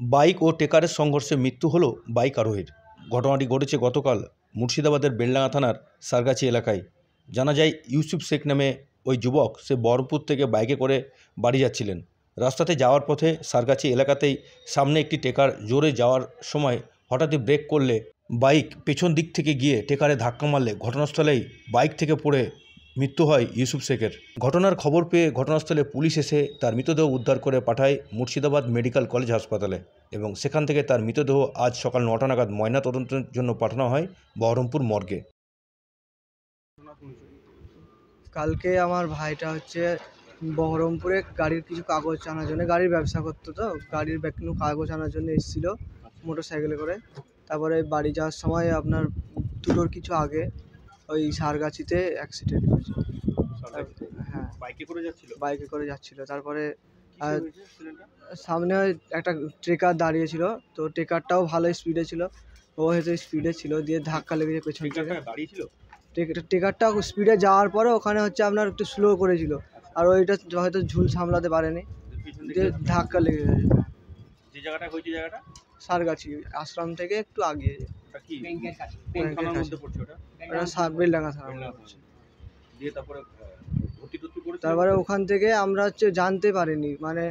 Bike ও টেকারের সংঘর্ষে মৃত্যু হলো বাইক আরোহীর। ঘটনাটি ঘটেছে গতকাল মুর্শিদাবাদের বেলডাঙ্গা থানার সারগাছি এলাকায়। জানা যায়, ইউসুফ শেখ নামে ওই যুবক সে বহরমপুর থেকে বাইকে করে বাড়ি যাচ্ছিলেন। রাস্তাতে যাওয়ার পথে সারগাছি এলাকাতেই সামনে একটি টেকার জোরে যাওয়ার সময় হঠাৎই ব্রেক করলে বাইক পেছন দিক থেকে গিয়ে টেকারে ধাক্কা মারলে ঘটনাস্থলেই বাইক থেকে পড়ে মৃত্যু হয় ইউসুফ শেখের। ঘটনার খবর পেয়ে ঘটনাস্থলে পুলিশ এসে তার মৃতদেহ উদ্ধার করে পাঠায় মুর্শিদাবাদ মেডিকেল কলেজ হাসপাতালে এবং সেখান থেকে তার মৃতদেহ আজ সকাল 9টা নাগাদ ময়নাতদন্তের জন্য পাঠানো হয় বহরমপুর মর্গে। কালকে আমার ভাইটা হচ্ছে বহরমপুরে গাড়ির কিছু কাগজ আনার জন্য, গাড়ির ব্যবসা করতো, তো গাড়ির কিছু কাগজ আনার জন্য এসেছিলো মোটর সাইকেলে করে। তারপরে বাড়ি যাওয়ার সময় আপনার দুটোর কিছু আগে ওই সারগাছিতে অ্যাক্সিডেন্ট হয়েছে। হ্যাঁ, বাইকে করে যাচ্ছিল। তারপরে সামনে একটা ট্রেকার দাঁড়িয়েছিল, তো ট্রেকারটাও ভালো স্পিডে ছিল, ও হয়তো স্পিডে ছিল, দিয়ে ধাক্কা লেগেছে পেছন থেকে। ট্রেকারটা স্পিডে যাওয়ার পরে ওখানে হচ্ছে আপনার একটু স্লো করেছিল, আর ওইটা হয়তো ঝুল সামলাতে পারেনি, দিয়ে ধাক্কা লেগে গেছে। যে জায়গাটা হয়েছে, জায়গাটা সারগাছি আশ্রম থেকে একটু আগে, বেলডাঙ্গা থানা। তারপরে ওখান থেকে আমরা হচ্ছে জানতে পারিনি, মানে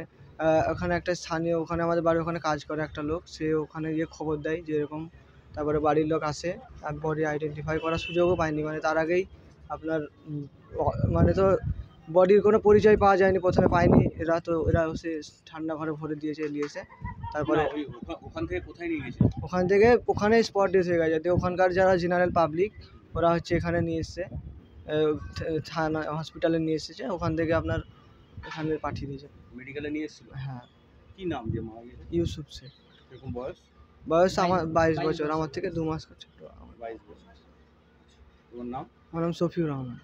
ওখানে একটা স্থানীয়, ওখানে আমাদের বাড়ির ওখানে কাজ করে একটা লোক, সে ওখানে গিয়ে খবর দেয় যে এরকম। তারপরে বাড়ির লোক আসে, আর বডি আইডেন্টিফাই করার সুযোগও পায়নি, মানে তার আগেই আপনার মানে তো বডির কোনো পরিচয় পাওয়া যায়নি, প্রথমে পায়নি এরা, তো এরা সে ঠান্ডা ঘরে ভরে দিয়েছে নিয়েছে। তারপরে ওখান থেকে কোথায় নিয়ে গেছে? ওখানে স্পট ডেথ হয়ে গেছে। ওখানকার যারা জেনারেল পাবলিক ওরা হচ্ছে এখানে নিয়ে এসছে, থানা হসপিটালে নিয়ে এসেছে, ওখান থেকে আপনার এখানে পাঠিয়ে দিয়েছে। মেডিকেলে নিয়ে এসেছিল? হ্যাঁ। কি নাম যে মারা গেছে? ইউসুফ শেখ। এরকম বয়স আমার 22 বছর, আমার থেকে 2 মাস ছোট। 22 বছর। তোমার নাম? আমার নাম সফিউর রহমান।